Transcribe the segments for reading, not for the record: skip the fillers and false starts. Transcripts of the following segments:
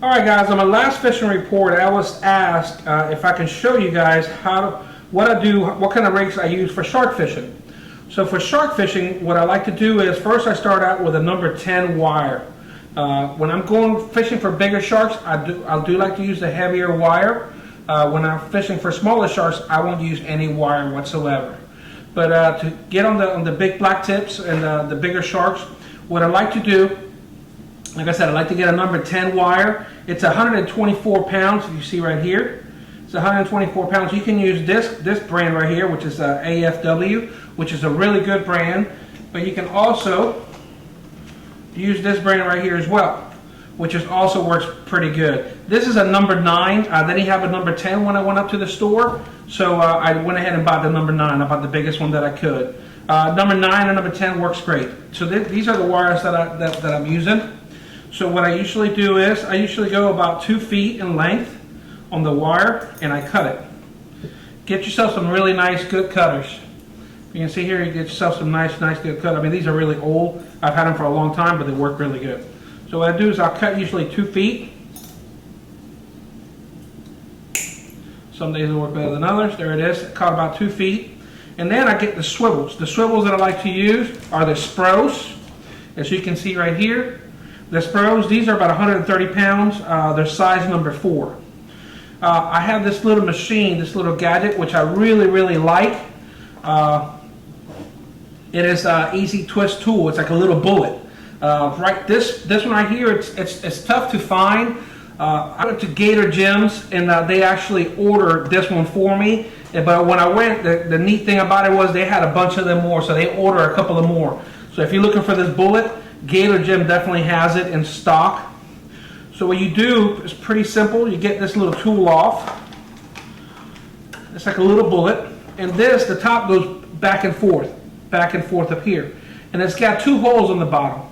Alright guys, on my last fishing report I was asked if I can show you guys what I do, what kind of rigs I use for shark fishing. So for shark fishing, what I like to do is first I start out with a number 10 wire. When I'm going fishing for bigger sharks, I do like to use the heavier wire. When I'm fishing for smaller sharks, I won't use any wire whatsoever. But to get on the big black tips and the bigger sharks, what I like to do, like I said, I like to get a number 10 wire. It's 124 pounds, if you see right here. It's 124 pounds. You can use this brand right here, which is AFW, which is a really good brand. But you can also use this brand right here as well, which also works pretty good. This is a number 9. They didn't have a number 10 when I went up to the store, so I went ahead and bought the number 9. I bought the biggest one that I could. Number 9 and number 10 works great. So these are the wires that I'm using. So what I usually do is I usually go about 2 feet in length on the wire and I cut it. Get yourself some really nice good cutters. You can see here, you get yourself some nice good cut. I mean, these are really old. I've had them for a long time, but they work really good. So what I do is I'll cut usually 2 feet. Some days it'll work better than others. There it is. I cut about 2 feet. And then I get the swivels. The swivels that I like to use are the Spros, as you can see right here. The Spros, these are about 130 pounds. They're size number 4. I have this little machine, this little gadget, which I really like. It is an easy twist tool. It's like a little bullet. This one right here, it's tough to find. I went to Gator Gyms and they actually ordered this one for me. But when I went, the neat thing about it was they had a bunch of them more, so they ordered a couple of more. So if you're looking for this bullet, Gator Gym definitely has it in stock. So what you do is pretty simple. You get this little tool off. It's like a little bullet. And the top goes back and forth up here. And it's got 2 holes on the bottom.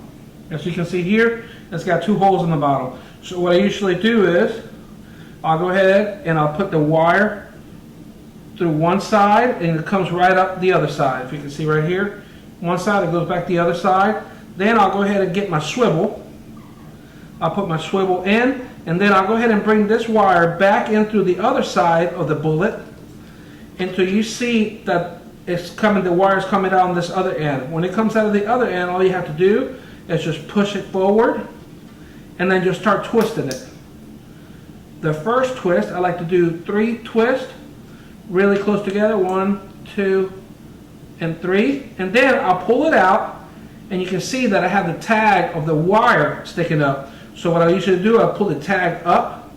As you can see here, it's got 2 holes in the bottom. So what I usually do is, I'll go ahead and I'll put the wire through one side and it comes right up the other side. If you can see right here, one side, it goes back the other side. Then I'll go ahead and get my swivel. I'll put my swivel in, and then I'll go ahead and bring this wire back in through the other side of the bullet until you see that the wire's coming out on this other end. When it comes out of the other end, all you have to do is just push it forward and then just start twisting it. The first twist, I like to do 3 twists really close together, 1, 2, and 3, and then I'll pull it out. And you can see that I have the tag of the wire sticking up. So what I usually do, I pull the tag up,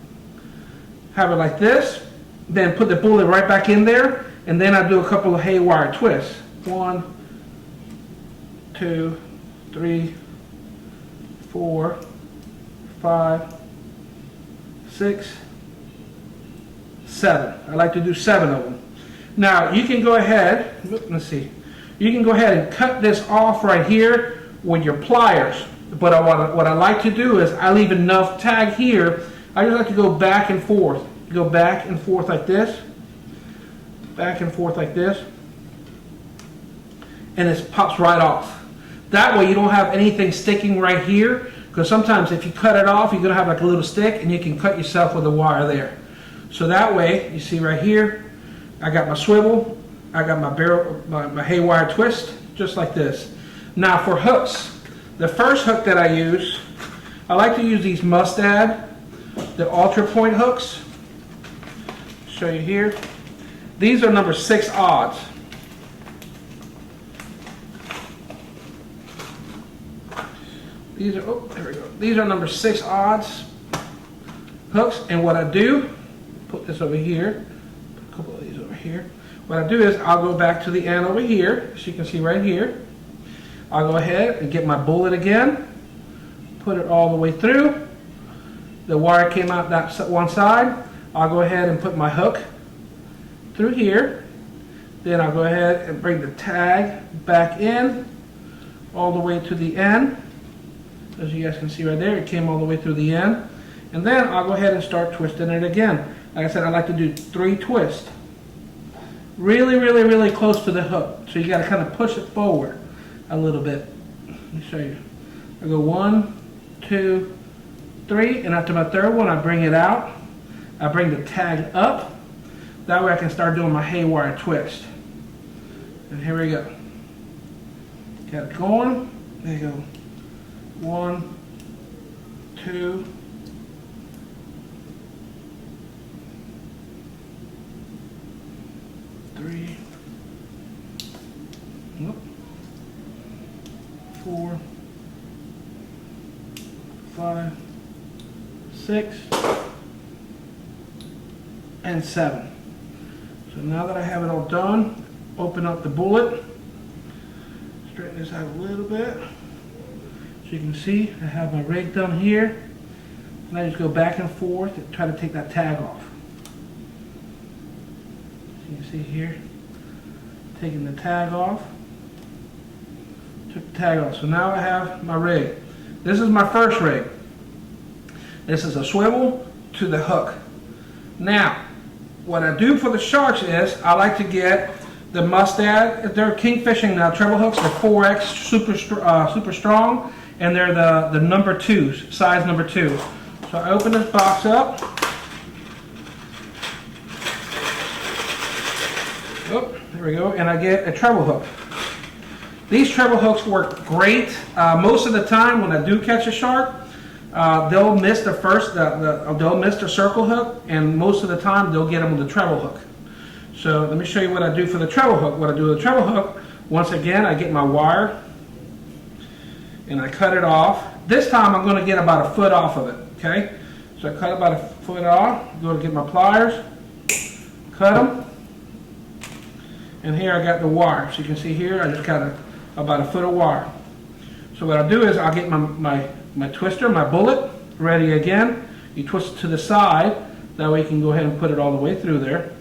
have it like this, then put the bullet right back in there, and then I do a couple of haywire twists. 1, 2, 3, 4, 5, 6, 7. I like to do 7 of them. Now you can go ahead, let's see. You can go ahead and cut this off right here with your pliers. But what I like to do is I leave enough tag here. I just like to go back and forth. Go back and forth like this. Back and forth like this. And it pops right off. That way you don't have anything sticking right here. Because sometimes if you cut it off, you're going to have like a little stick and you can cut yourself with a wire there. So that way, you see right here, I got my swivel. I got my barrel, my haywire twist, just like this. Now for hooks, the first hook that I use, I like to use these Mustad, the Ultra Point hooks. Show you here. These are number 6 odds. These are, oh, there we go. These are number 6 odds hooks, and what I do, put this over here, put a couple of these over here. What I do is I'll go back to the end over here, as you can see right here. I'll go ahead and get my bullet again, put it all the way through. The wire came out that one side. I'll go ahead and put my hook through here. Then I'll go ahead and bring the tag back in all the way to the end. As you guys can see right there, it came all the way through the end. And then I'll go ahead and start twisting it again. Like I said, I like to do 3 twists. Really close to the hook. So you got to kind of push it forward a little bit. Let me show you. I go 1, 2, 3, and after my third one, I bring it out. I bring the tag up. That way I can start doing my haywire twist. And here we go. Got it going. There you go. 1, 2, 3, 4, 5, 6, and 7. So now that I have it all done, open up the bullet, straighten this out a little bit. So you can see I have my rig done here, and I just go back and forth and try to take that tag off. So you can see here, taking the tag off. Took the tag off. So now I have my rig. This is my first rig. This is a swivel to the hook. Now, what I do for the sharks is I like to get the mustad. They're kingfishing treble hooks. They're 4X, super strong, and they're the number 2s, size number 2. So I open this box up. Oh, there we go, and I get a treble hook. These treble hooks work great. Most of the time when I do catch a shark, they'll miss they'll miss the circle hook, and most of the time they'll get them with the treble hook. So let me show you what I do for the treble hook. What I do with the treble hook, once again, I get my wire and I cut it off. This time I'm going to get about a foot off of it. Okay, so I cut about a foot off. Go to get my pliers, cut them, and here I got the wire. So you can see here I just got about a foot of wire. So what I'll do is I'll get my twister, my bullet, ready again. You twist it to the side, that way you can go ahead and put it all the way through there.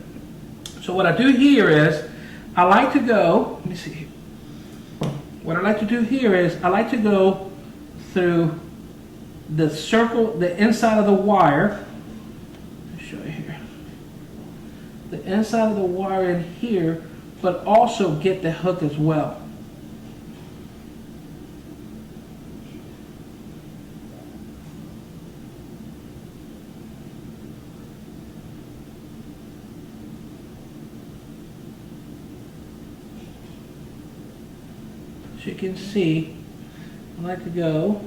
So what I do here is, I like to go, let me see here. What I like to do here is, I like to go through the circle, the inside of the wire. Let me show you here. The inside of the wire in here, but also get the hook as well. As you can see, I like to go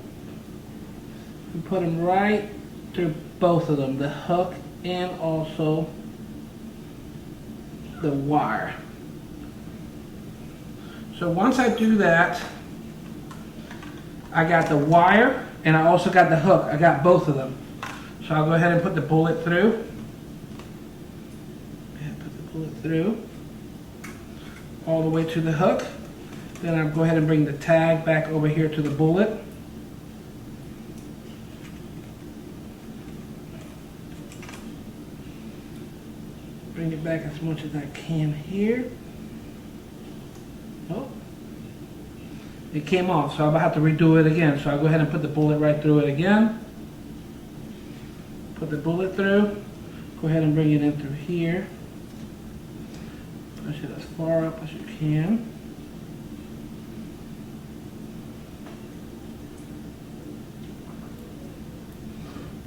and put them right through both of them, the hook and also the wire. So once I do that, I got the wire and I also got the hook. I got both of them. So I'll go ahead and put the bullet through. And put the bullet through all the way to the hook. Then I'll go ahead and bring the tag back over here to the bullet. Bring it back as much as I can here. Oh, it came off, so I'll have to redo it again. So I'll go ahead and put the bullet right through it again. Put the bullet through. Go ahead and bring it in through here. Push it as far up as you can.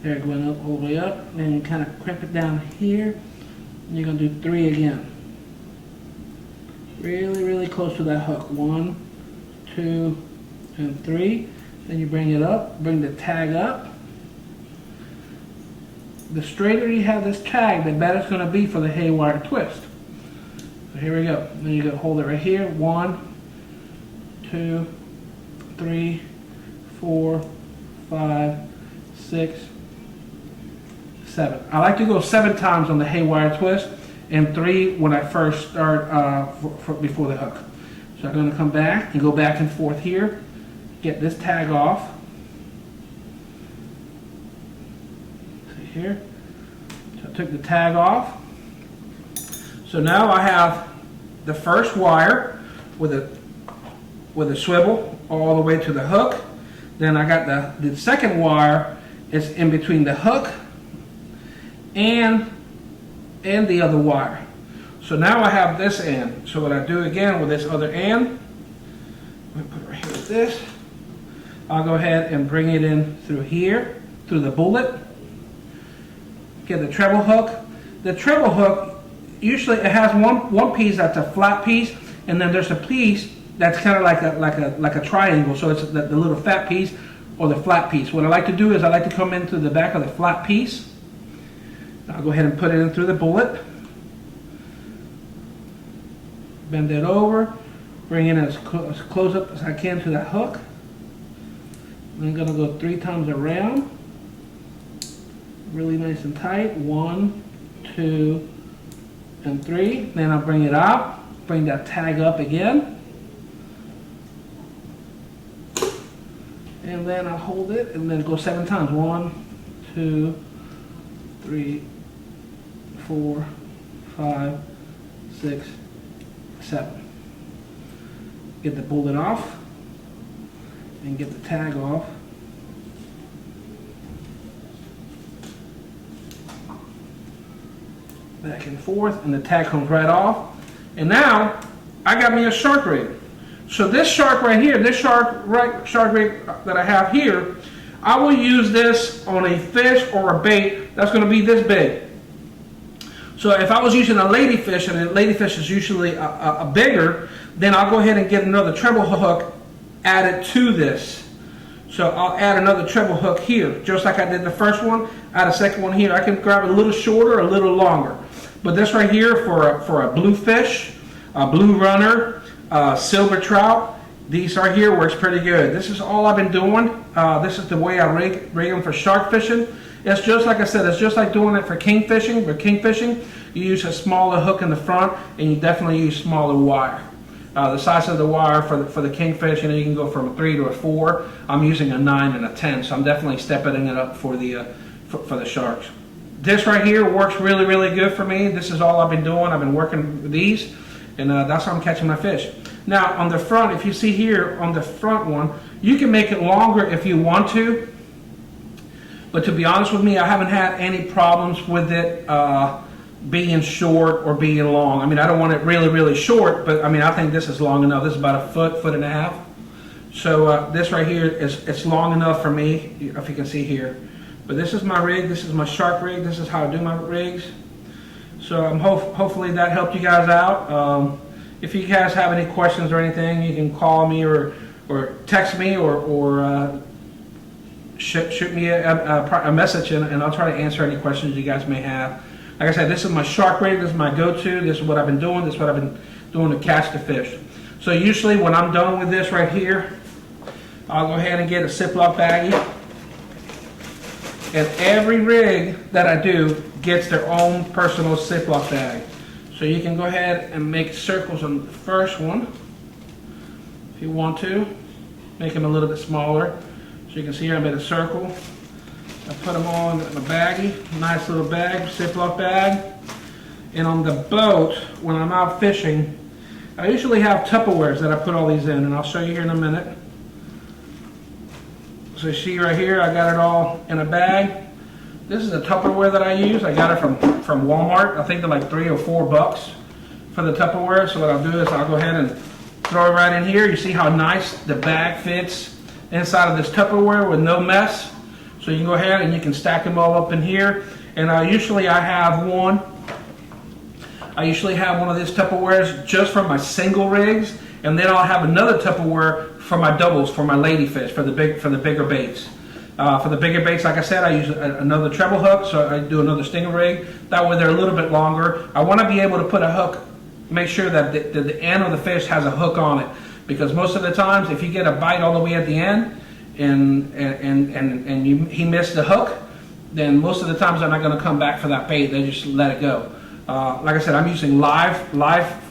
There, going up, all the way up. Then you kind of crimp it down here. And you're going to do 3 again. Really, really close to that hook. 1, 2, and 3. Then you bring it up, bring the tag up. The straighter you have this tag, the better it's going to be for the haywire twist. So here we go. Then you go hold it right here. 1, 2, 3, 4, 5, 6, 7. I like to go 7 times on the haywire twist and 3 when I first start before the hook. So I'm going to come back and go back and forth here, get this tag off. See here. So I took the tag off. So now I have the first wire with a swivel all the way to the hook. Then I got the second wire is in between the hook and the other wire. So now I have this end. So what I do again with this other end, I'm going to put it right here with this. I'll go ahead and bring it in through here, through the bullet. Get the treble hook. The treble hook, usually it has one piece that's a flat piece, and then there's a piece that's kind of like a triangle. So it's the little fat piece or the flat piece. What I like to do is I like to come in through the back of the flat piece. I'll go ahead and put it in through the bullet. Bend it over. Bring it as close up as I can to that hook. I'm going to go 3 times around. Really nice and tight. 1, 2, and 3. Then I'll bring it out. Bring that tag up again. And then I'll hold it and then go 7 times. 1, 2, 3, 4, 5, 6, 7. Get the bullet off and get the tag off. Back and forth, and the tag comes right off. And now I got me a shark rig. So this shark right here, this shark rig that I have here, I will use this on a fish or a bait that's going to be this big. So if I was using a ladyfish, and a ladyfish is usually a bigger, then I'll go ahead and get another treble hook added to this. So I'll add another treble hook here, just like I did the first one. Add a second one here. I can grab a little shorter, a little longer. But this right here for a blue fish, a blue runner, silver trout, these right here works pretty good. This is all I've been doing. This is the way I rig them for shark fishing. It's just like I said, it's just like doing it for kingfishing. For kingfishing, you use a smaller hook in the front, and you definitely use smaller wire. The size of the wire for the kingfish, you can go from a 3 to a 4. I'm using a 9 and a 10, so I'm definitely stepping it up for the sharks. This right here works really, really good for me. This is all I've been doing. I've been working with these, and that's how I'm catching my fish. Now on the front, if you see here on the front one, you can make it longer if you want to. But to be honest with me, I haven't had any problems with it being short or being long. I mean, I don't want it really, really short, but I mean, I think this is long enough. This is about a foot and a half. So this right here it's long enough for me, if you can see here. But this is my rig. This is my shark rig. This is how I do my rigs. So hopefully that helped you guys out. If you guys have any questions or anything, you can call me or text me or shoot me a message, and I'll try to answer any questions you guys may have. Like I said, this is my shark rig. This is my go-to. This is what I've been doing. This is what I've been doing to catch the fish. So usually when I'm done with this right here, I'll go ahead and get a ziploc baggie. And every rig that I do gets their own personal ziploc bag. So you can go ahead and make circles on the first one if you want to. Make them a little bit smaller. So you can see here I made a circle. I put them all in a baggie, nice little bag, Ziploc bag. And on the boat, when I'm out fishing, I usually have Tupperwares that I put all these in, and I'll show you here in a minute. So you see right here, I got it all in a bag. This is a Tupperware that I use. I got it from Walmart. I think they're like $3 or $4 for the Tupperware. So what I'll do is I'll go ahead and throw it right in here. You see how nice the bag fits inside of this Tupperware with no mess. So you can go ahead and you can stack them all up in here. And usually I have one. I usually have one of these Tupperwares just for my single rigs, and then I'll have another Tupperware for my doubles, for my ladyfish, for the bigger baits. For the bigger baits, like I said, I use another treble hook, so I do another stinger rig. That way they're a little bit longer. I want to be able to put a hook, make sure that the end of the fish has a hook on it, because most of the times if you get a bite all the way at the end and he missed the hook, then most of the times they're not going to come back for that bait. They just let it go. Like I said, I'm using live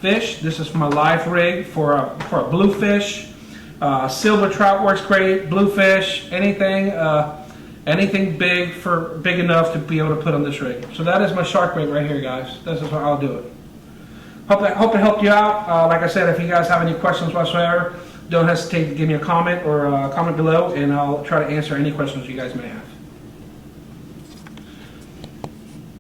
fish. This is my live rig for a bluefish. Silver trout works great. Bluefish, anything big enough to be able to put on this rig. So that is my shark rig right here, guys. This is how I'll do it. Hope it helped you out. Like I said, if you guys have any questions whatsoever, don't hesitate to give me a comment or comment below, and I'll try to answer any questions you guys may have.